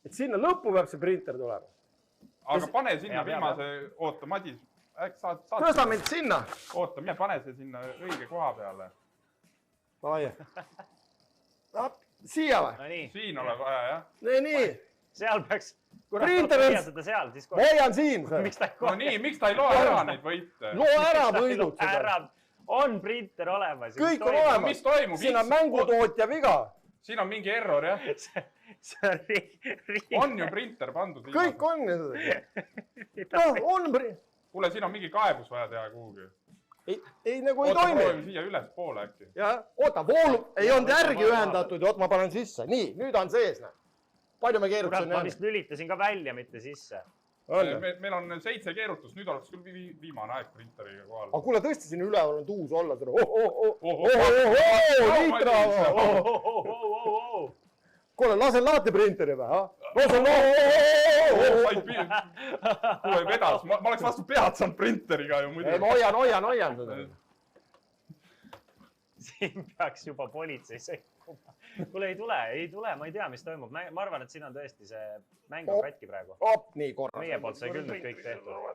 et sinna lõppu peab see printer tulema. Aga pane sinna viimase, oota, Madis, äkki saad... Tõsta mind sinna. Oota, mine pane see sinna õige koha peale. Siia või? No nii. Siin ole vaja, jah? Nii. Seal peaks... Printer on... Ma hoian siin. No nii, miks ta ei loe ära neid võite? Loo ära võidud seda. On printer olemas. Kõik on olemas. Mis toimub? Siin on mängutootja viga. Siin on mingi error, jah? On ju printer pandud. Kõik on. No, on printer. Kuule, siin on mingi kaebus vaja teha kuhugi. Ei, nagu ei toimi. Oota, toimi. siia üles poole äkki. Oota, voolu ei olnud järgi ühendatud ja oot, ma panen sisse. Nii, nüüd on sees. Palju me keerutasin? Ma vist lülitasin ka välja, mitte sisse. Meil on 7 keerutust, nüüd oleks küll viimane aeg printeriga kohal. Aga kuule, tõesti siin üleval on tuus olla. Kuule, lasen lahti printeri või? Kuule, vedas. Ma oleks vastu pead saanud printeriga ju muidu. Ma hoian seda. Siin peaks juba politsei sekkuma. Kuule, ei tule, ma ei tea, mis toimub. Ma arvan, et siin on tõesti see mäng on katki praegu. Nii korra. Meie poolt sai küll nüüd kõik tehtud.